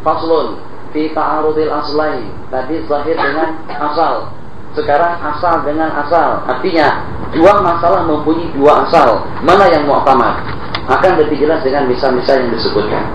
Faslun fi ta'arudil aslain. Tadi zahir dengan asal, sekarang asal dengan asal. Artinya dua masalah mempunyai dua asal. Mana yang mu'tamad? Akan lebih jelas dengan misal-misal yang disebutkan.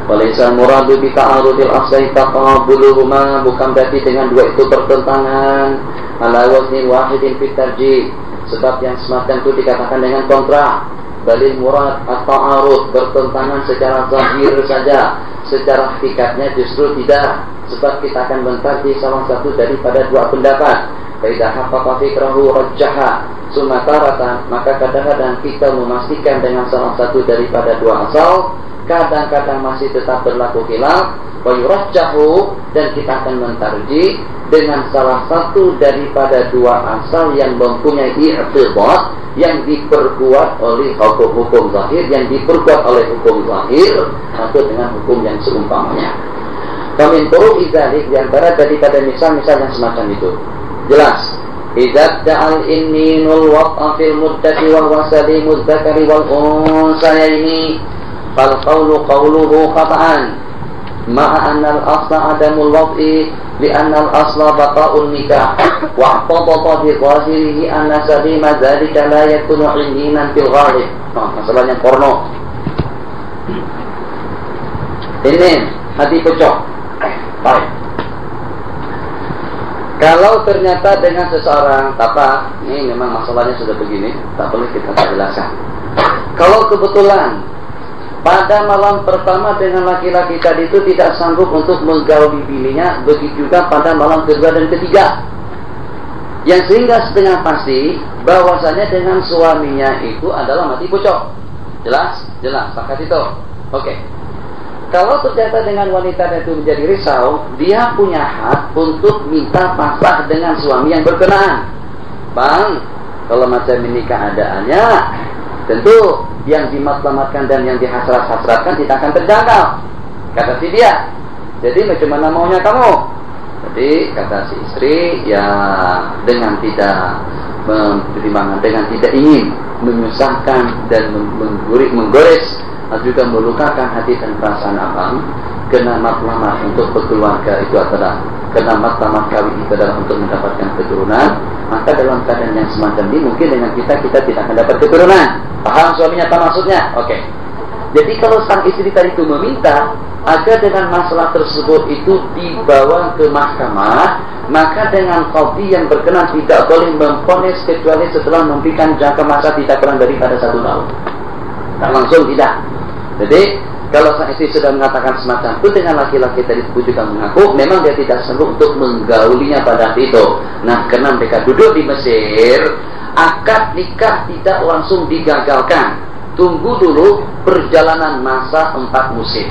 Walaysa muradu bi ta'arudil aslain taqabuluhuma, bukan berarti dengan dua itu bertentangan ala wazni wahidin fit tarjih. Sebab yang semacam itu dikatakan dengan kontra. Balil murad atau arud, bertentangan secara zahir saja, secara hakikatnya justru tidak. Sebab kita akan mentarjih salah satu daripada dua pendapat. Faidah haqqaqa fikrahu rajjaha sumataratan, maka kadang-kadang kita memastikan dengan salah satu daripada dua asal, kadang-kadang masih tetap berlaku khilaf. Wa yurajjahu, dan kita akan mentarjih dengan salah satu daripada dua asal yang mempunyai i'tiqad, yang diperkuat oleh hukum zahir, yang diperkuat oleh hukum zahir atau dengan hukum yang seumpamanya. Kamin turuq idzalik, di antara daripada misal-misal yang semacam itu. Jelas. Idza da'al inninul waq'a fil muddati wa huwa salimuz dzakari wal unsayaini fal qawlu qawluhu qat'an ma'a anna al-asla adamul wad'i li'anna al-asla baqa'un nikah wa aqtadata bi zahirihi anna salima dzalika la yakunu inninan fil ghalib. Masalahnya porno. Ini hati pecah. Baik. Kalau ternyata dengan seseorang, apa? Ini memang masalahnya sudah begini, tak boleh kita jelaskan. Kalau kebetulan pada malam pertama dengan laki-laki tadi itu tidak sanggup untuk menggauli bininya, begitu juga pada malam kedua dan ketiga. Yang sehingga setengah pasti bahwasanya dengan suaminya itu adalah mati pocong. Jelas? Jelas, sepakat itu. Oke. Kalau ternyata dengan wanita itu menjadi risau, dia punya hak untuk minta pasrah dengan suami yang berkenaan. Bang, kalau macam ini keadaannya, tentu yang dimatlamatkan dan yang dihasrat-hasratkan tidak akan terjangkau, kata si dia. Jadi macam mana maunya kamu? Jadi kata si istri, ya dengan tidak mempertimbangkan, dengan tidak ingin menyusahkan dan menggores atau juga melukakan hati dan perasaan abang, kena matlamat untuk berkeluarga itu adalah, kena matlamat kawin itu adalah untuk mendapatkan keturunan. Maka dalam keadaan yang semacam ini mungkin dengan kita tidak akan dapat keturunan. Paham suaminya apa maksudnya? Oke. Jadi kalau sang istri tadi itu meminta agar dengan masalah tersebut itu dibawa ke mahkamah, maka dengan qadhi yang berkenan tidak boleh memvonis kecuali setelah memberikan jangka masa tidak kurang daripada 1 tahun. Tak langsung tidak. Jadi kalau sang istri sudah mengatakan semacam itu dengan laki-laki tadi juga mengaku memang dia tidak sanggup untuk menggaulinya pada hari itu. Nah, karena mereka duduk di Mesir, akad nikah tidak langsung digagalkan. Tunggu dulu perjalanan masa 4 musim.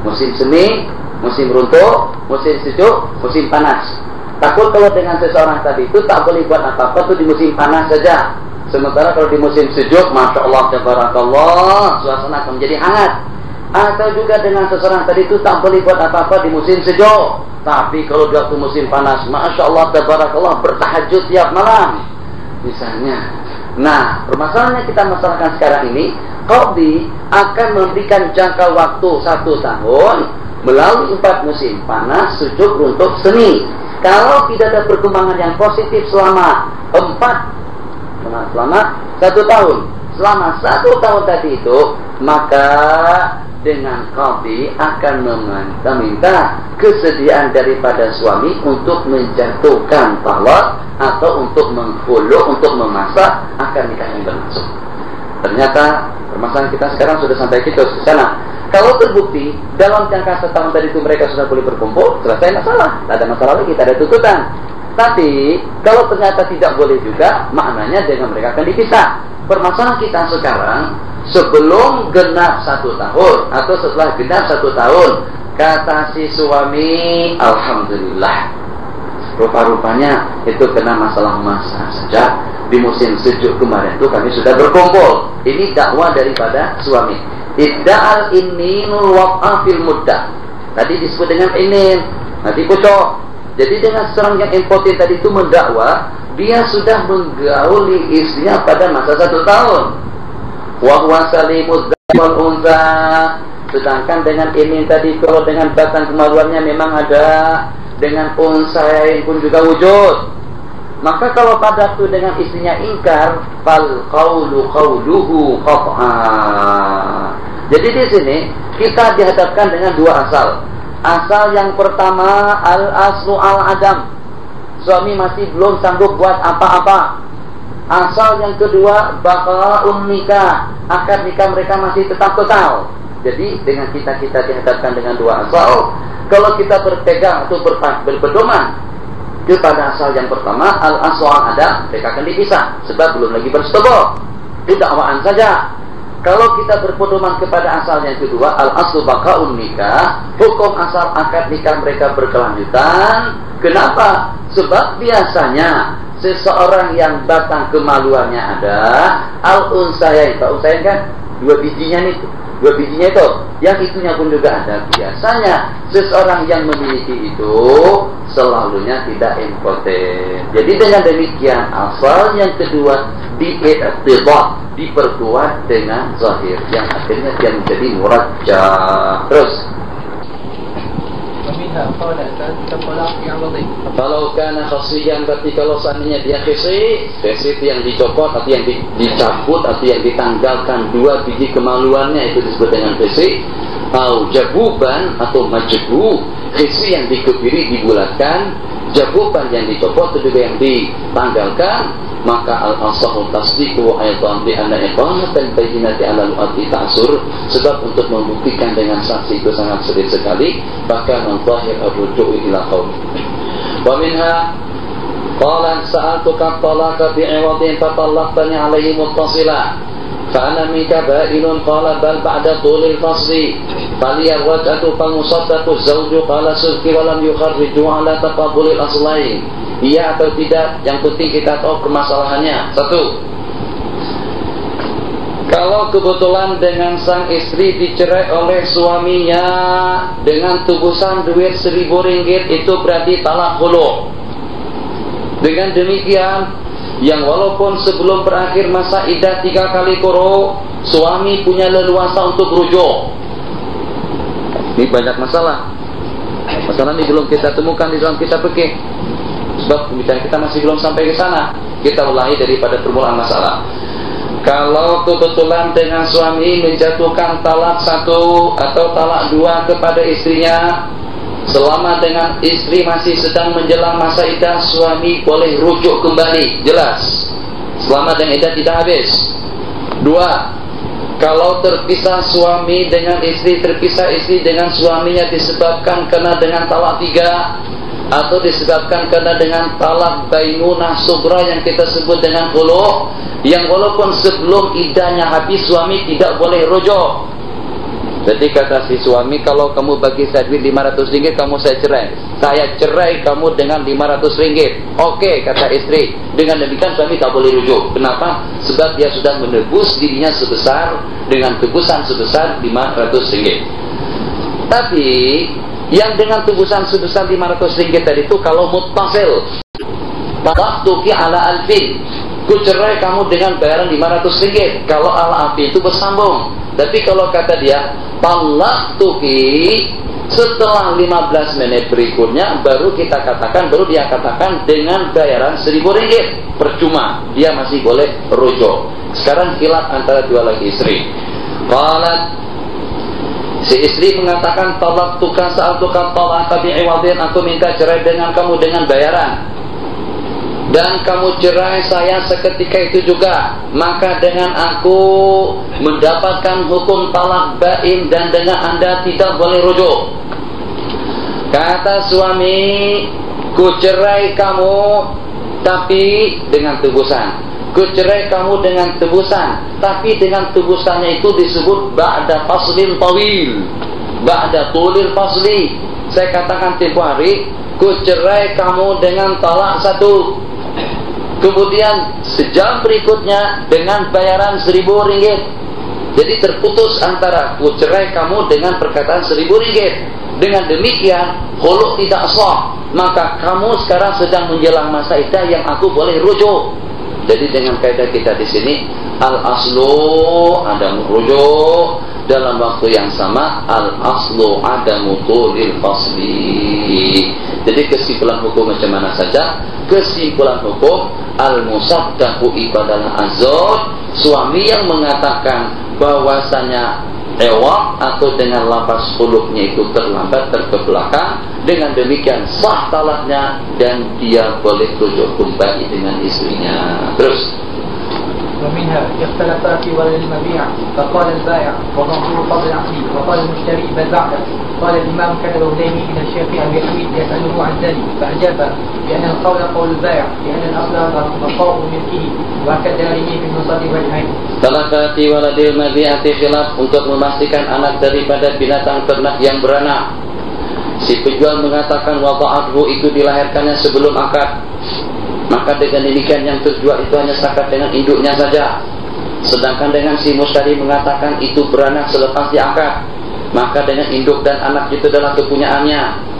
Musim semi, musim runtuh, musim sejuk, musim panas. Takut kalau dengan seseorang tadi itu tak boleh buat apa-apa tuh di musim panas saja. Sementara kalau di musim sejuk, Masya Allah, tabarakallah, suasana akan menjadi hangat. Atau juga dengan seseorang tadi itu tak boleh buat apa-apa di musim sejuk. Tapi kalau di waktu musim panas, Masya Allah, tabarakallah, bertahajud tiap malam misalnya. Nah, permasalahannya kita masalahkan sekarang ini, qadhi akan memberikan jangka waktu 1 tahun melalui 4 musim, panas, sejuk, runtuh, semi. Kalau tidak ada perkembangan yang positif selama 1 tahun, selama 1 tahun tadi itu, maka dengan qadhi akan meminta kesediaan daripada suami untuk menjatuhkan talak atau untuk menghulu, untuk memasak agar nikah yang berlangsung. Ternyata permasalahan kita sekarang sudah sampai ke sana. Kalau terbukti dalam jangka 1 tahun tadi itu mereka sudah boleh berkumpul, selesai masalah, tidak ada masalah lagi, tidak ada tuntutan. Tapi kalau ternyata tidak boleh juga, maknanya dengan mereka akan dipisah. Permasalahan kita sekarang, sebelum genap 1 tahun atau setelah genap 1 tahun, kata si suami, alhamdulillah, rupa-rupanya itu kena masalah masa saja. Di musim sejuk kemarin itu kami sudah berkumpul. Ini dakwah daripada suami. Idda'al inninul waq'a fil muddah. Tadi disebut dengan inin, nanti kucok. Jadi dengan seorang yang impoten tadi itu mendakwa, dia sudah menggauli istrinya pada masa 1 tahun. Wa huwa salimuz dzakari wal unsa, Sedangkan dengan ini tadi, kalau dengan batang kemaluannya memang ada, dengan unsayain pun juga wujud. Maka kalau pada itu dengan istrinya ingkar, fal qawlu qawluhu qat'a. Jadi di sini kita dihadapkan dengan dua asal. Asal yang pertama, al-aslu al-adam. Suami masih belum sanggup buat apa-apa. Asal yang kedua, baqa'un nikah. Akad nikah mereka masih tetap total. Jadi dengan kita dihadapkan dengan dua asal. Kalau kita berpegang atau berpedoman kepada asal yang pertama, al-aslu al-adam, mereka akan dipisah sebab belum lagi bersetubuh. Itu dakwaan saja. Kalau kita berpedoman kepada asal yang kedua, al-aslu baqa'un nikah, hukum asal akad nikah mereka berkelanjutan. Kenapa? Sebab biasanya seseorang yang batang kemaluannya ada, al-unsayain, Pak unsayain kan dua bijinya itu, yang itunya pun juga ada. Biasanya seseorang yang memiliki itu selalunya tidak impoten. Jadi dengan demikian asal yang kedua diperkuat dengan zahir, yang akhirnya dia menjadi murajjah. Terus kalau kana khasiyan, berarti kalau seandainya dia khisi yang dicopot atau yang dicabut atau yang ditanggalkan dua biji kemaluannya, itu disebut dengan khisi. Au jabuban atau majbu, khisi yang dikebiri dibulatkan, jabuban yang dicopot itu juga yang ditanggalkan. Maka al-asahu tasdiqu aidan bi anna iqamatan bayyinati ala al-ati ta'sur, sebab untuk membuktikan dengan saksi itu sangat sulit sekali, bahkan zahir ar-ruju'u ila qaul. Wa minha qala sa'altuka talaqa bi'iwadin fatallaqtani alayhi muttasila fa ana minka ba'inun, qala bal ba'da tulil fasli faliya waj'atu famusaddaqu zawju, qala sulki wa lam yukharriju ala taqabulil aslain. Iya atau tidak, yang penting kita tahu permasalahannya. Satu, kalau kebetulan dengan sang istri dicerai oleh suaminya dengan tebusan duit 1.000 ringgit, itu berarti talak khulu. Dengan demikian, yang walaupun sebelum berakhir masa iddah 3 kali quru, suami punya leluasa untuk rujuk. Ini banyak masalah. Masalah ini belum kita temukan di dalam kitab fikih. Sebab pembicaraan kita masih belum sampai ke sana. Kita mulai daripada permulaan masalah. Kalau kebetulan dengan suami menjatuhkan talak 1 atau talak 2 kepada istrinya, selama dengan istri masih sedang menjelang masa iddah, suami boleh rujuk kembali. Jelas, selama dengan iddah tidak habis. 2, kalau terpisah suami dengan istri, terpisah istri dengan suaminya disebabkan karena dengan talak 3, atau disebabkan karena dengan talak bainunah sughra yang kita sebut dengan khulu, yang walaupun sebelum iddahnya habis suami tidak boleh rujuk. Jadi kata si suami, kalau kamu bagi saya duit 500 ringgit, kamu saya cerai kamu dengan 500 ringgit. Oke, kata istri. Dengan demikian suami tak boleh rujuk. Kenapa? Sebab dia sudah menebus dirinya dengan tebusan sebesar 500 ringgit. Tapi yang dengan tebusan sebesar 500 ringgit tadi itu kalau muttasil, talaqtuki ala alfin, ku cerai kamu dengan bayaran 500 ringgit. Kalau ala alfin itu bersambung. Tapi kalau kata dia talaqtuki, setelah 15 menit berikutnya baru dia katakan dengan bayaran 1.000 ringgit, percuma, dia masih boleh rujuk. Sekarang khilaf antara dua laki istri. Qalat, si istri mengatakan, talaqtuka sa'altuka talaqa bi'iwadin, aku minta cerai dengan kamu dengan bayaran, dan kamu cerai saya seketika itu juga, maka dengan aku mendapatkan hukum talak bain dan dengan anda tidak boleh rujuk. Kata suami, ku cerai kamu tapi dengan tebusan. Ku cerai kamu dengan tebusan, tapi dengan tebusannya itu disebut ba'da faslin tawil, ba'da tulil fasli. Saya katakan tempoh hari, ku cerai kamu dengan talak 1, kemudian sejam berikutnya dengan bayaran 1.000 ringgit. Jadi terputus antara ku cerai kamu dengan perkataan 1.000 ringgit. Dengan demikian khulu tidak sah, maka kamu sekarang sedang menjelang masa iddah yang aku boleh rujuk. Jadi dengan kaidah kita di sini, al aslu ada rujuk, dalam waktu yang sama, al-aslu adamu tulil fasli. Jadi kesimpulan hukum macam mana saja? Kesimpulan hukum al-musaddaku adalah azad, suami yang mengatakan bahwasanya ewak atau dengan lafaz khuluknya itu terlambat, terkebelakang, dengan demikian sah talaknya dan dia boleh rujuk kembali dengan istrinya. Terus ومنها اختلفا في ولد المبيع فقال البائع وظهور قبل العقد وقال المشتري بل بعده. قال الإمام كتب إليه إلى الشيخ أبي حميد يسأله عن ذلك فأجاب بأن القول قول البائع لأن الأصل بقاء ملكه وهكذا رمي في المصادر والعين. Talaqati waladil mabi'ati khilaf, untuk memastikan anak daripada binatang ternak yang beranak. Si penjual mengatakan wada'athu itu dilahirkannya sebelum akad, maka dengan demikian yang terjual itu hanya sekat dengan induknya saja. Sedangkan dengan si mustari mengatakan itu beranak selepas diakad, maka dengan induk dan anak itu adalah kepunyaannya.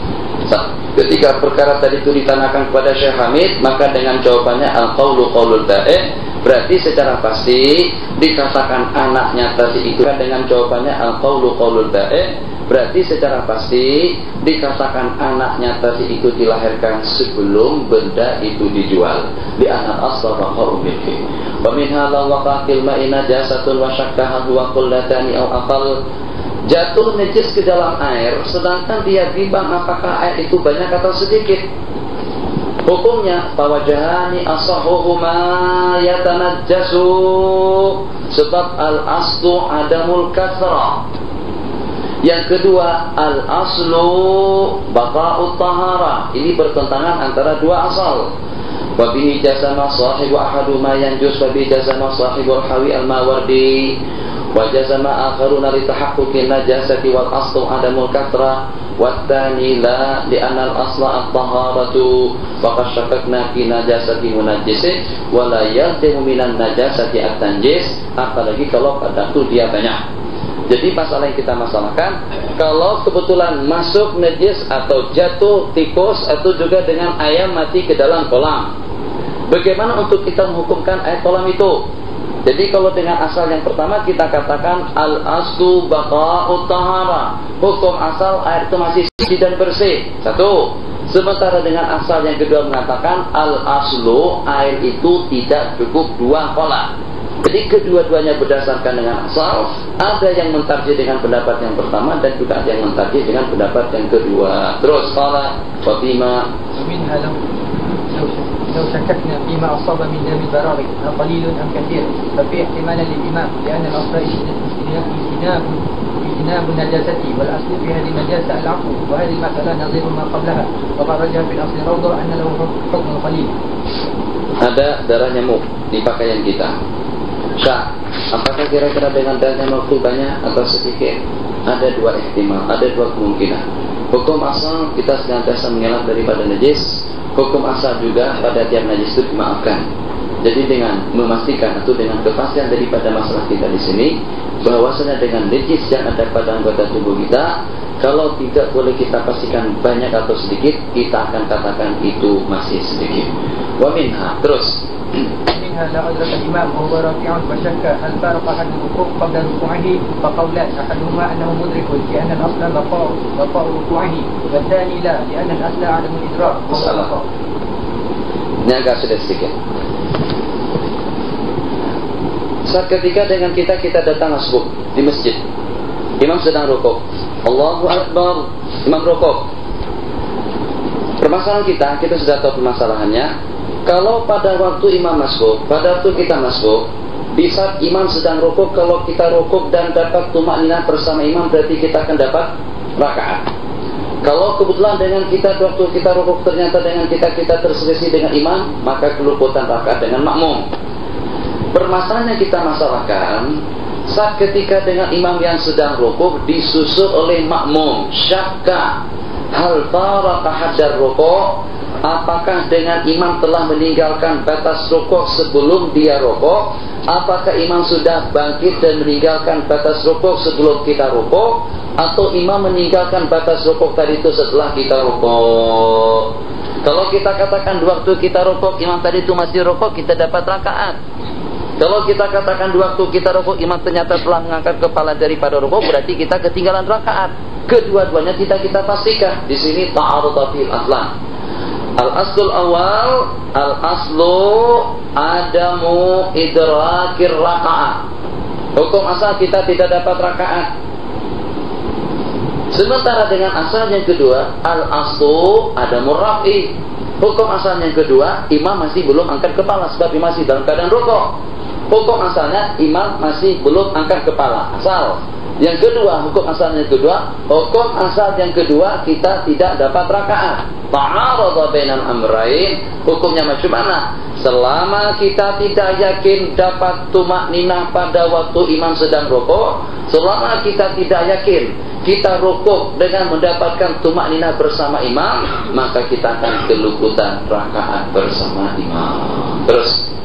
Ketika perkara tadi itu ditanyakan kepada Syekh Hamid, maka dengan jawabannya al-qawlu qawlul ba'i', berarti secara pasti dikatakan anaknya tadi itu. Dengan jawabannya al-qawlu qawlul ba'i', berarti secara pasti dikatakan anaknya tadi itu dilahirkan sebelum benda itu dijual. Di anak asla baqa'u milki. Wa minha la waqa'il ma'i najasatun wa syakkaha huwa qullatani aw aqal. Jatuh najis ke dalam air, sedangkan dia bimbang apakah air itu banyak atau sedikit. Hukumnya fawajhani asahuhuma yatanajjasu, sebab al-aslu adamul kathra. Yang kedua, al-aslu baqa'ut tahara. Ini bertentangan antara dua asal. Wa bihi jazama sahibu ahaduma yanjus wa bihi jazama sahibul hawi al-mawardi. Wa jazama akharuna li tahaqquqin najasati wal aslu adamul kathra wa tsani la li anna al-asla at-taharatu wa qad syakakna fi najasati munajjis wa la yalzimu minan najasati at-tanjis, apalagi kalau pada itu dia banyak. Jadi masalah yang kita masalahkan, kalau kebetulan masuk najis atau jatuh tikus atau juga dengan ayam mati ke dalam kolam, bagaimana untuk kita menghukumkan air kolam itu? Jadi kalau dengan asal yang pertama kita katakan al-aslu baqa'ut tahara, hukum asal air itu masih suci dan bersih. Satu. Sementara dengan asal yang kedua mengatakan al-aslu air itu tidak cukup dua kolam. Jadi kedua-duanya berdasarkan dengan asal. Ada yang mentarjih dengan pendapat yang pertama dan juga ada yang mentarjih dengan pendapat yang kedua. Terus qala Fatima لو شككنا فيما أصاب من دم البراغي قليل أم كثير ففي احتمال للإمام لأن الأصل اجتناب النجاسة والأصل في هذه النجاسة العفو وهذه المسألة نظير ما قبلها وقد رجع في الأصل روضة أن له حكم قليل. Ada darah nyamuk di pakaian kita. Syah, apakah kira-kira dengan darah nyamuk itu banyak atau sedikit? Ada dua ihtimal, ada dua kemungkinan. Hukum asal kita senantiasa mengelak daripada najis. Hukum asal juga pada tiap najis itu dimaafkan. Jadi dengan memastikan atau dengan kepastian daripada masalah kita di sini, bahwasanya dengan najis yang ada pada anggota tubuh kita, kalau tidak boleh kita pastikan banyak atau sedikit, kita akan katakan itu masih sedikit. Wa minha, terus. منها لا أدرك الإمام وهو راكع فشك هل فارق أحد الركوع قبل ركوعه فقولان أحدهما أنه مدرك لأن الأصل بقاء ركوعه والثاني لا لأن الأصل عدم الإدراك. Ini agak sudah sedikit. Saat ketika dengan kita datang masbuk di masjid, imam sedang rukuk, Allahu Akbar, imam rukuk. Permasalahan kita sudah tahu permasalahannya. Kalau pada waktu imam masbuk, pada waktu kita masbuk, di saat imam sedang rukuk, kalau kita rukuk dan dapat tumakninah bersama imam, berarti kita akan dapat rakaat. Kalau kebetulan dengan kita waktu kita rukuk ternyata dengan kita terselisih dengan imam, maka keluputan rakaat dengan makmum. Permasalahan yang kita masalahkan, saat ketika dengan imam yang sedang rukuk disusul oleh makmum, syakka hal faraka haddar rukuk, apakah dengan imam telah meninggalkan batas rukuk sebelum dia rukuk? Apakah imam sudah bangkit dan meninggalkan batas rukuk sebelum kita rukuk? Atau imam meninggalkan batas rukuk tadi itu setelah kita rukuk? Kalau kita katakan waktu kita rukuk, imam tadi itu masih rukuk, kita dapat rakaat. Kalau kita katakan di waktu kita rukuk imam ternyata telah mengangkat kepala daripada rukuk, berarti kita ketinggalan rakaat. Kedua-duanya tidak kita pastikan. Di sini ta'arudha fil aslan. Al-aslul awal, al-aslu adamu idrakir rakaat. Hukum asal kita tidak dapat rakaat. Sementara dengan asal yang kedua, al-aslu adamu raf'i. Hukum asal yang kedua, imam masih belum angkat kepala sebab imam masih dalam keadaan rukuk. Hukum asalnya imam masih belum angkat kepala. Asal. Yang kedua, hukum asal yang kedua, hukum asal yang kedua kita tidak dapat rakaat. Ta'arudha bainal amrayn. Hukumnya macam mana? Selama kita tidak yakin dapat tumakninah pada waktu imam sedang rukuk, selama kita tidak yakin kita rukuk dengan mendapatkan tumakninah bersama imam, maka kita akan keluputan rakaat bersama imam. Terus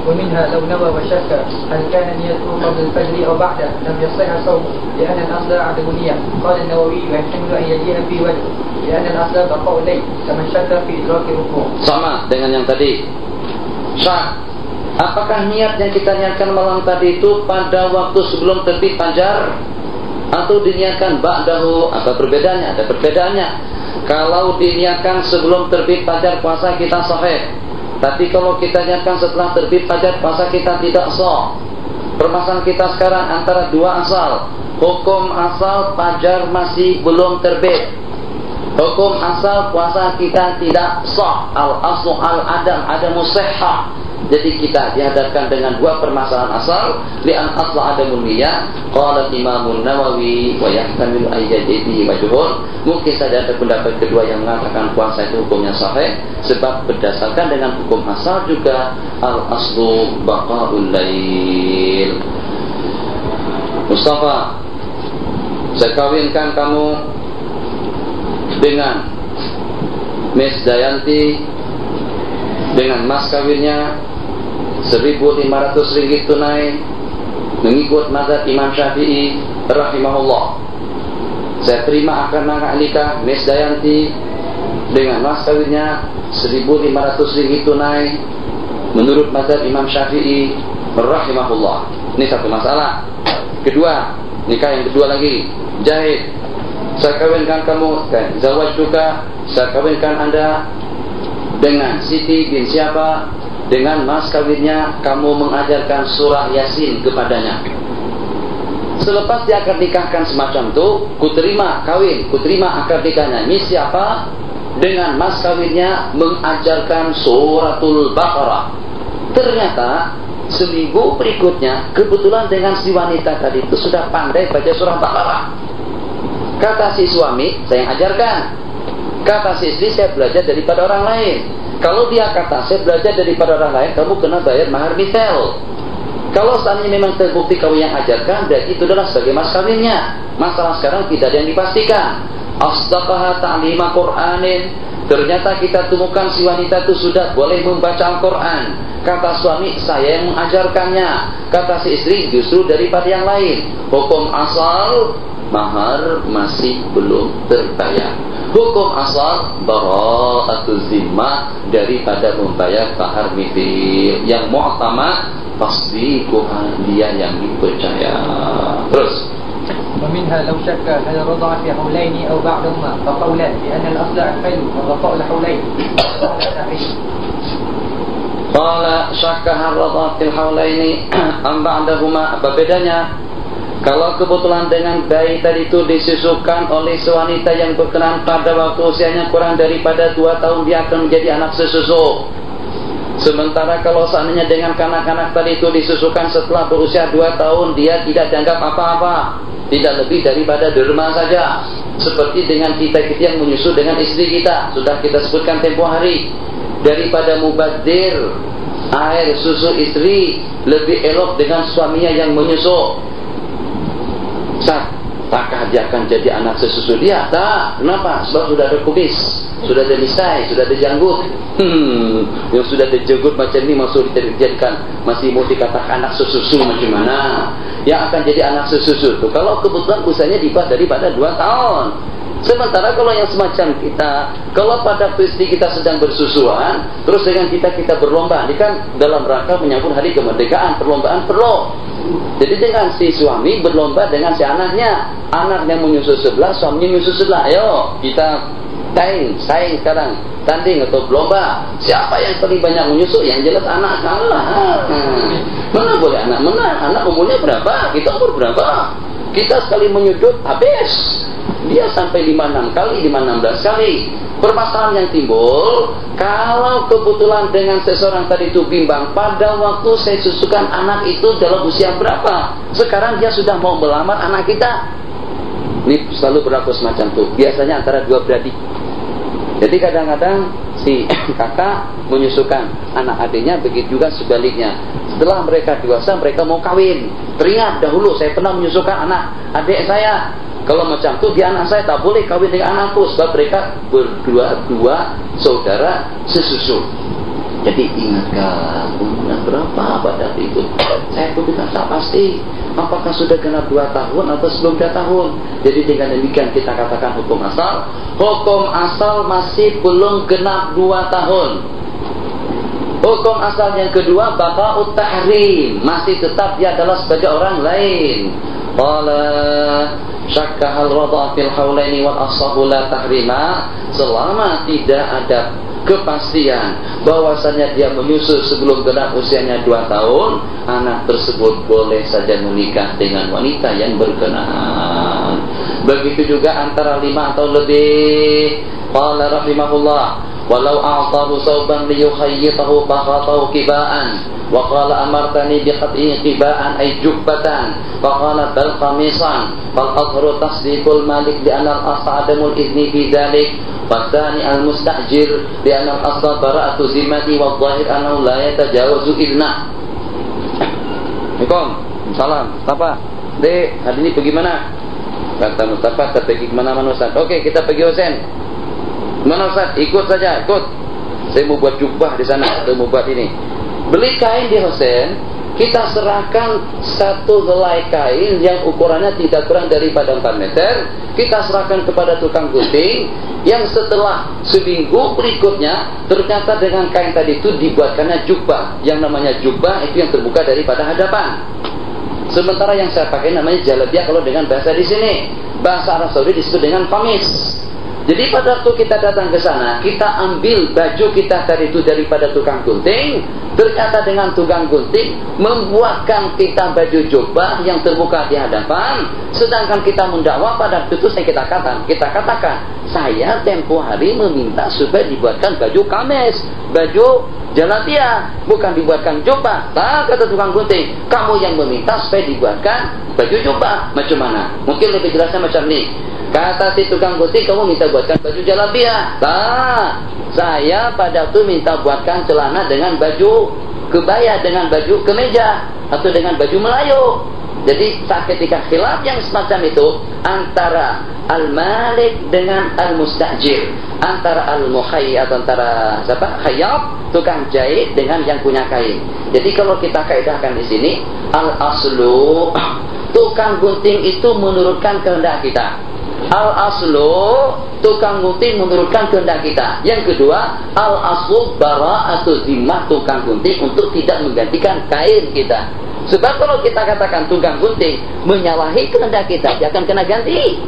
ومنها لو نوى وشك هل كان نيته قبل الفجر أو بعده لم يصح صومه لأن الأصل عدم النية. قال النووي ويحتمل أن يجيء في وجه لأن الأصل بقاء الليل كمن شك في إدراك الركوع. Sama dengan yang tadi. Syak. Apakah niat yang kita niatkan malam tadi itu pada waktu sebelum terbit fajar atau diniatkan ba'dahu? Apa perbedaannya? Ada perbedaannya. Kalau diniatkan sebelum terbit fajar, puasa kita sahih. Tapi kalau kita niatkan setelah terbit fajar, puasa kita tidak sah. Permasalahan kita sekarang antara dua asal. Hukum asal fajar masih belum terbit. Hukum asal puasa kita tidak sah. Al-aslu al-adam adamu sihhah. Jadi kita dihadapkan dengan dua permasalahan asal. Li'an asla adamun niyah. Qala Imamun Nawawi wa yahtamilu ayyadihi wajhun. Mungkin saja ada pendapat kedua yang mengatakan puasa itu hukumnya sahih, sebab berdasarkan dengan hukum asal juga al-aslu baqa'ul lail. Mustafa, saya kawinkan kamu dengan Miss Dayanti dengan mas kawinnya 1.500 ringgit tunai mengikut mazhab Imam Syafi'i rahimahullah. Saya terima akan nikah Miss Dayanti dengan mas kawinnya 1.500 ringgit tunai menurut mazhab Imam Syafi'i rahimahullah. Ini satu masalah. Kedua, nikah yang kedua lagi, Jahid, saya kawinkan kamu dan zawaj juga, saya kawinkan Anda dengan Siti bin siapa, dengan mas kawinnya kamu mengajarkan surah Yasin kepadanya. Selepas dia akad nikahkan semacam itu, kuterima kawin, kuterima akad nikahnya. Ini siapa? Dengan mas kawinnya mengajarkan suratul Baqarah. Ternyata seminggu berikutnya kebetulan dengan si wanita tadi itu sudah pandai baca surah Baqarah. Kata si suami, saya yang ajarkan. Kata si istri, saya belajar daripada orang lain. Kalau dia kata, saya belajar daripada orang lain, kamu kena bayar mahar misal. Kalau seandainya memang terbukti kamu yang ajarkan, berarti itu adalah sebagai mas kawinnya. Masalah sekarang tidak ada yang dipastikan. Asdaqaha ta'lima Qur'anin. Ternyata kita temukan si wanita itu sudah boleh membaca Al-Quran. Kata suami, saya yang mengajarkannya. Kata si istri, justru daripada yang lain. Hukum asal, mahar masih belum terbayar. Hukum asal, bara'atul zimmah, daripada membayar mahar mithil. Yang mu'tamad, pasti Tuhan dia yang dipercaya. Terus. ومنها لو شك هل رضع في حولين أو بعدهما فقولان لأن الأصل الحل والرضاء الحولين. قال شك هل رضع في الحولين أم بعدهما. Apa bedanya? Kalau kebetulan dengan bayi tadi itu disusukan oleh sewanita yang berkenan pada waktu usianya kurang daripada 2 tahun, dia akan menjadi anak sesusu. Sementara kalau seandainya dengan kanak-kanak tadi itu disusukan setelah berusia 2 tahun, dia tidak dianggap apa-apa, tidak lebih daripada derma saja. Seperti dengan kita yang menyusu dengan istri kita, sudah kita sebutkan tempoh hari. Daripada mubadzir air susu istri, lebih elok dengan suaminya yang menyusu. Apakah dia akan jadi anak sesusu dia? Tak. Kenapa? Sebab sudah ada kumis, sudah ada misai, sudah ada janggut. Yang sudah ada janggut macam ni masuk dijadikan, masih mau dikatakan anak sesusu macam mana? Yang akan jadi anak sesusu tu kalau kebetulan usianya di bawah daripada 2 tahun. Sementara kalau yang semacam kita, kalau pada istri kita sedang bersusuan, terus dengan kita berlomba, ini kan dalam rangka menyambut hari kemerdekaan, perlombaan perlu. Jadi dengan si suami berlomba dengan si anaknya menyusu sebelah, suaminya menyusu sebelah. Ayo kita saing sekarang, tanding atau berlomba. Siapa yang paling banyak menyusu? Yang jelas anak kalah. Mana boleh anak menang? Anak umurnya berapa? Kita umur berapa? Kita sekali menyudut habis. Dia sampai 5-6 kali, 5-16 kali. Permasalahan yang timbul, kalau kebetulan dengan seseorang tadi itu bimbang, pada waktu saya susukan anak itu dalam usia berapa? Sekarang dia sudah mau melamar anak kita. Ini selalu berlaku semacam itu. Biasanya antara dua beradik. Jadi kadang-kadang si kakak menyusukan anak adiknya, begitu juga sebaliknya. Setelah mereka dewasa, mereka mau kawin. Teringat dahulu saya pernah menyusukan anak adik saya. Kalau macam itu dia anak saya tak boleh kawin dengan anakku, sebab mereka berdua saudara sesusu. Jadi ingatkan umurnya berapa pada itu. Saya pun tidak pasti apakah sudah genap 2 tahun atau sebelum 2 tahun. Jadi dengan demikian kita katakan hukum asal. Hukum asal masih belum genap 2 tahun. Hukum asal yang kedua baqa'ut tahrim, masih tetap dia adalah sebagai orang lain. Qala syakka hal rada fil haulaini wal ashabu la tahrima, selama tidak ada kepastian bahwasanya dia menyusu sebelum genap usianya 2 tahun, anak tersebut boleh saja menikah dengan wanita yang berkenan. Begitu juga antara 5 atau lebih. Qala rahimahullah, walau a'tahu sauban liyukhayyitahu fakhatahu kibaan, wa qala amartani biqat'i kibaan ay jubbatan, wa qala bal qamisan, fal azharu tasdiqul malik bi anna al-as'adamul idni bi dzalik, wa tsani al-mustajir bi anna al-asla bara'atu zimmati wa dhahir annahu la yatajawazu idna. Assalamualaikum. Salam. Mustafa. Dek, hari ini pergi mana? Kata Mustafa, kita pergi kemana-mana Ustaz. Oke, kita pergi Husain. Mana Ustaz? Ikut saja, ikut. Saya mau buat jubah di sana, saya mau buat ini. Beli kain di Husain, kita serahkan satu helai kain yang ukurannya tidak kurang daripada 4 meter. Kita serahkan kepada tukang gunting, yang setelah seminggu berikutnya ternyata dengan kain tadi itu dibuatkannya jubah. Yang namanya jubah itu yang terbuka daripada hadapan. Sementara yang saya pakai namanya jalabiyah kalau dengan bahasa di sini. Bahasa Arab Saudi disebut dengan kamis. Jadi pada waktu kita datang ke sana, kita ambil baju kita tadi itu daripada tukang gunting. Ternyata dengan tukang gunting membuatkan kita baju jubah yang terbuka di hadapan. Sedangkan kita mendakwa pada waktu itu kita katakan, saya tempo hari meminta supaya dibuatkan baju kamis, baju jalabiyah, bukan dibuatkan jubah. Tak, kata tukang gunting, kamu yang meminta supaya dibuatkan baju jubah. Macam mana? Mungkin lebih jelasnya macam ni. Kata si tukang gunting, kamu minta buatkan baju jalabiyah. Tak, saya pada itu minta buatkan celana dengan baju kebaya, dengan baju kemeja, atau dengan baju Melayu. Jadi saat ketika khilaf yang semacam itu antara al-malik dengan al-mustajir, antara al-mukhayyab atau antara siapa? Khayyab, tukang jahit dengan yang punya kain. Jadi kalau kita kaidahkan di sini, al-aslu, tukang gunting itu menurutkan kehendak kita. Al-aslu, tukang gunting menurutkan kehendak kita. Yang kedua, al-aslu bara'atu zimmah, tukang gunting untuk tidak menggantikan kain kita. Sebab kalau kita katakan tukang gunting menyalahi kehendak kita, dia akan kena ganti.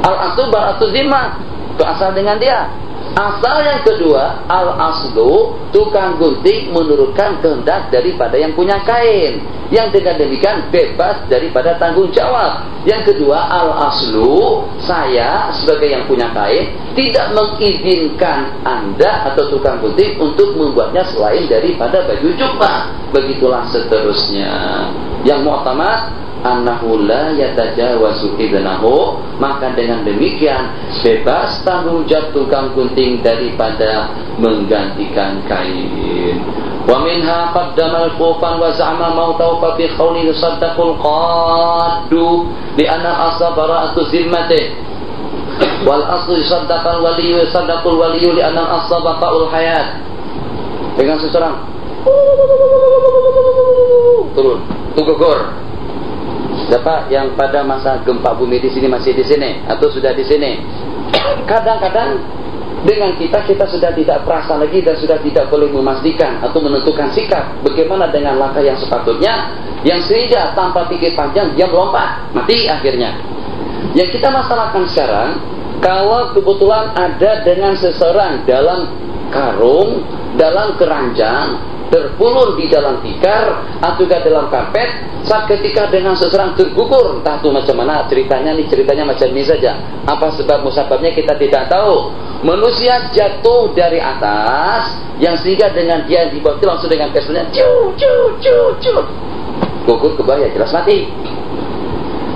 Al-aslu bara'atu zimmah, itu asal dengan dia. Asal yang kedua, al-aslu, tukang gunting menurutkan kehendak daripada yang punya kain, yang dengan demikian bebas daripada tanggung jawab. Yang kedua, al-aslu, saya sebagai yang punya kain tidak mengizinkan Anda atau tukang gunting untuk membuatnya selain daripada baju jubah. Begitulah seterusnya. Yang mu'tamad annahu la yatajawazu idnahu, maka dengan demikian bebas tanggung jawab tukang gunting daripada menggantikan kain. Wa minha qaddama al-kufan wa za'ama mautahu fa bi qawli yusaddaqul qaddu li anna asla bara'atu zimmati wal aslu yusaddaqal waliyyu yusaddaqul waliyyu li anna asla baqa'ul hayat. Dengan seseorang turun, tugugor. Siapa yang pada masa gempa bumi di sini masih di sini atau sudah di sini? Kadang-kadang dengan kita sudah tidak perasa lagi dan sudah tidak boleh memastikan atau menentukan sikap. Bagaimana dengan langkah yang sepatutnya, yang sehingga tanpa pikir panjang dia melompat, mati akhirnya. Yang kita masalahkan sekarang, kalau kebetulan ada dengan seseorang dalam karung, dalam keranjang, terpulur di dalam tikar atau juga dalam karpet, saat ketika dengan seseorang tergugur, entah itu macam mana ceritanya, nih ceritanya macam ini saja. Apa sebab musababnya kita tidak tahu. Manusia jatuh dari atas, yang sehingga dengan dia di bawah itu langsung dengan kesnya gugur ke bawah, ya jelas mati.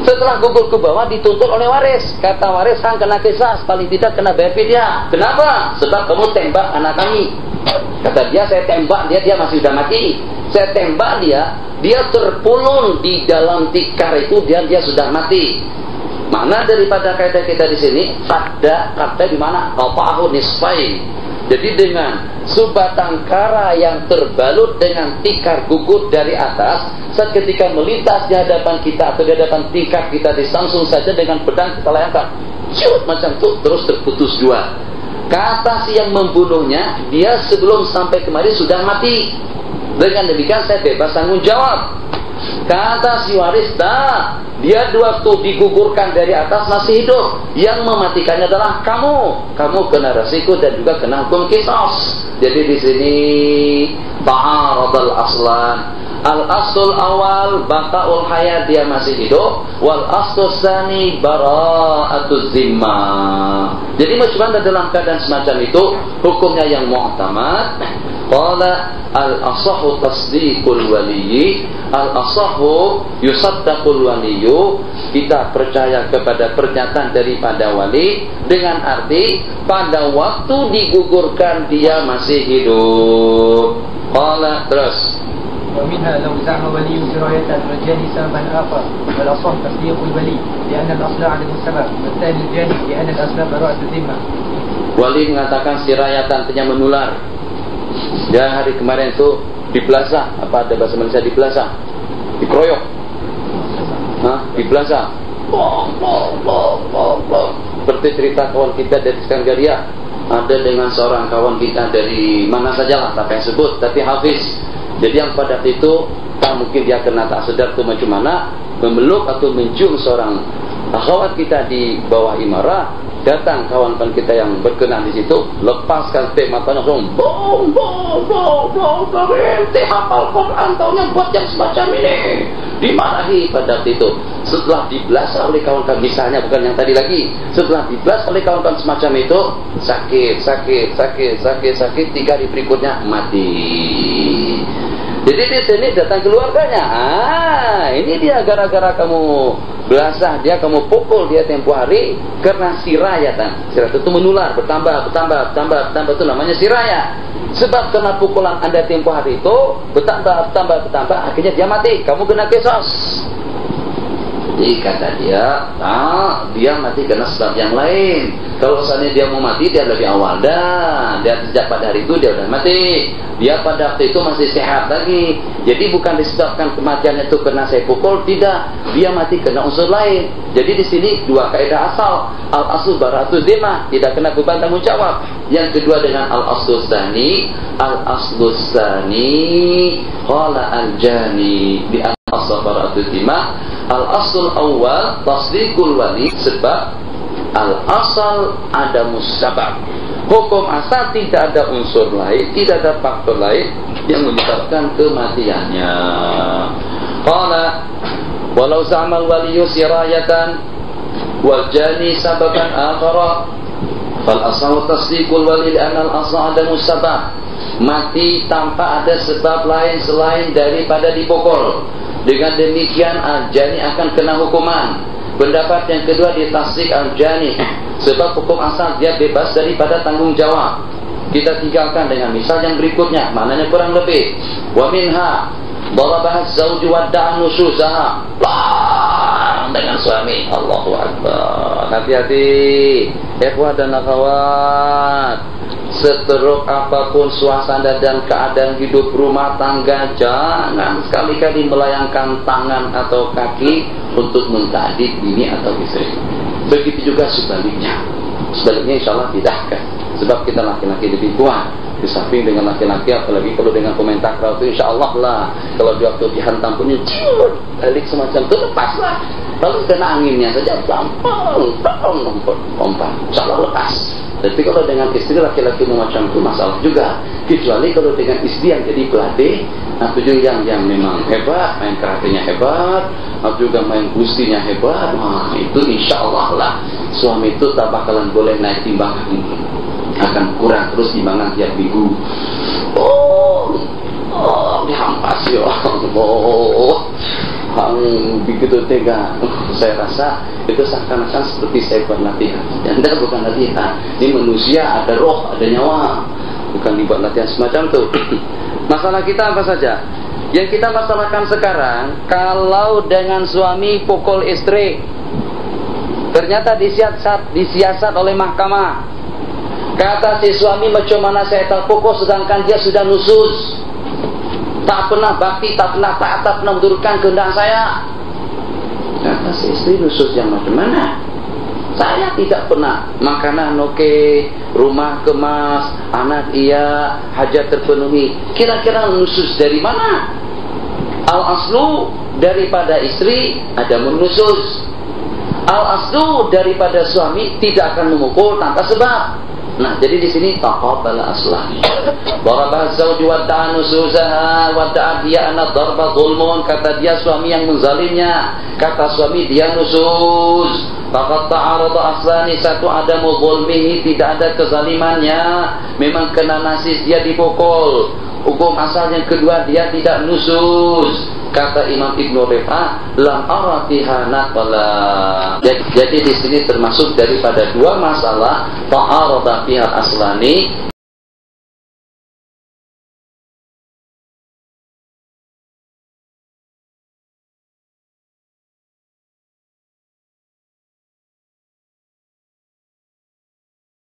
Setelah gugur ke bawah dituntut oleh waris. Kata waris, sang kena kisah, paling tidak kena bayar fidyah. Kenapa? Sebab kamu tembak anak kami. Kata dia, saya tembak dia masih sudah mati. Saya tembak dia terpulung di dalam tikar itu, dia sudah mati. Mana daripada kaidah kita di sini? Kata di mana? Qata'ahu nisfain. Jadi dengan sebatang kara yang terbalut dengan tikar gugur dari atas, saat ketika melintas di hadapan kita atau di hadapan tikar kita, langsung saja dengan pedang kita layangkan, macam itu, terus terputus dua. Kata si yang membunuhnya, dia sebelum sampai kemari sudah mati. Dengan demikian saya bebas tanggung jawab. Kata si waris, dia waktu digugurkan dari atas masih hidup. Yang mematikannya adalah kamu. Kamu kena resiko dan juga kena hukum qisas. Jadi di sini ta'aradul aslan. Al-aslul awal baqaul hayat, dia masih hidup. Wal aslul tsani bara'atuz zimmah. Jadi macam dalam keadaan semacam itu hukumnya yang mu'tamad. Qala al-asahhu tasdiqul waliyyi, al-asahhu yusaddaqul waliyyu. Kita percaya kepada pernyataan daripada wali dengan arti pada waktu digugurkan dia masih hidup. Qala terus. ومنها لو زعم ولي سراية والجاني سببا آخر والأصح تصديق الولي لأن الأصل عدم السبب والثاني الجاني لأن الأصل براءة الذمة. Wali mengatakan sirayatan artinya menular. Dia hari kemarin itu di plaza, apa ada bahasa Malaysia di plaza? Dikeroyok. Di plaza. Seperti cerita kawan kita dari Skandinavia, ada dengan seorang kawan kita dari mana sajalah tak payah sebut, tapi Hafiz. Jadi yang pada itu tak mungkin dia kena tak sedar tu macam mana memeluk atau mencium seorang akhwat kita di bawah imarah. Datang kawan-kawan kita yang berkenan di situ, lepaskan tape matanya, bom, ente hafal Quran, taunya buat yang semacam ini. Dimarahi pada waktu itu. Setelah dibelas oleh kawan-kawan, misalnya bukan yang tadi lagi, setelah dibelas oleh kawan-kawan semacam itu, sakit, 3 hari berikutnya mati. Jadi di sini datang keluarganya. Ini dia gara-gara kamu belasah dia, kamu pukul dia tempo hari karena sirayatan. Sirayat itu menular, bertambah itu namanya sirayat. Sebab karena pukulan Anda tempo hari itu bertambah, akhirnya dia mati. Kamu kena qisas. Jadi kata dia, dia mati karena sebab yang lain. Kalau misalnya dia mau mati, dia lebih awal dah. Dia sejak pada hari itu dia sudah mati. Dia pada waktu itu masih sehat lagi. Jadi bukan disebabkan kematian itu karena saya pukul, tidak. Dia mati karena unsur lain. Jadi di sini dua kaidah asal. Al-aslu baratuz zimmah, tidak kena beban tanggung jawab. Yang kedua dengan al-aslu tsani, qala al-jani di al-aslu baratuz zimmah. Al-aslul awal tasdiqul wali, sebab al-asal ada musabab. Hukum asal tidak ada unsur lain, tidak ada faktor lain yang menyebabkan kematiannya. Qala walau za'amal waliyu sirayatan wal jani sababan akhara fal asal tasdiqul wali li'anna al-asal ada musabab. Mati tanpa ada sebab lain selain daripada dipukul. Dengan demikian al-jani akan kena hukuman. Pendapat yang kedua ditasdik al-jani, sebab hukum asal dia bebas daripada tanggung jawab. Kita tinggalkan dengan misal yang berikutnya, maknanya kurang lebih. Wa minha darabah az-zawju wadda'an nususaha, dengan suami. Allahu Akbar. Hati-hati ikhwah dan akhwat. seteruk apapun suasana dan keadaan hidup rumah tangga, jangan sekali-kali melayangkan tangan atau kaki untuk mentadid bini atau istri. Begitu juga sebaliknya. Sebaliknya insya Allah tidak akan. Sebab kita laki-laki lebih kuat di samping dengan laki-laki, apalagi kalau dengan komentar itu insya Allah lah. Kalau di waktu dihantam punya balik semacam itu, lepaslah. Kalau kena anginnya saja gampang, pompa, insya Allah lepas. Tapi kalau dengan istri laki-laki macam itu masalah juga. Kecuali kalau dengan istri yang jadi pelatih, atau juga yang memang hebat, main karatenya hebat, atau juga main gustinya hebat, wah itu insya Allah lah suami itu tak bakalan boleh naik timbangan, akan kurang terus timbangan tiap minggu. Dihampas ya Allah. Begitu tega. Saya rasa itu seakan-akan seperti saya buat latihan. Anda bukan latihan. Ini manusia, ada roh, ada nyawa. Bukan dibuat latihan semacam itu. Masalah kita apa saja? Yang kita masalahkan sekarang, kalau dengan suami pukul istri, ternyata disiasat oleh mahkamah. Kata si suami, macam mana saya terpukul sedangkan dia sudah nusus. Tak pernah bakti, tak pernah taat, tak pernah menurutkan kehendak saya. Kata si istri, nusus yang macam mana? Saya tidak pernah. Makanan oke, rumah kemas, anak iya, hajat terpenuhi. Kira-kira nusus dari mana? Al-aslu daripada istri ada menusus. Al-aslu daripada suami tidak akan memukul tanpa sebab. Nah, jadi di sini taqabbala aslahi. Daraba zawju wa da'a nusuzaha wa da'a dia anak darba zulmun, kata dia suami yang menzalimnya, kata suami dia nusus. Faqad ta'arada aslani, satu adamu zulmihi, tidak ada kezalimannya, memang kena nasis dia dipukul. Hukum asal yang kedua dia tidak nusus. Kata Imam Ibnu Rif'ah, lam aratiha naqala. Jadi di sini termasuk daripada dua masalah ta'arada pihak aslani.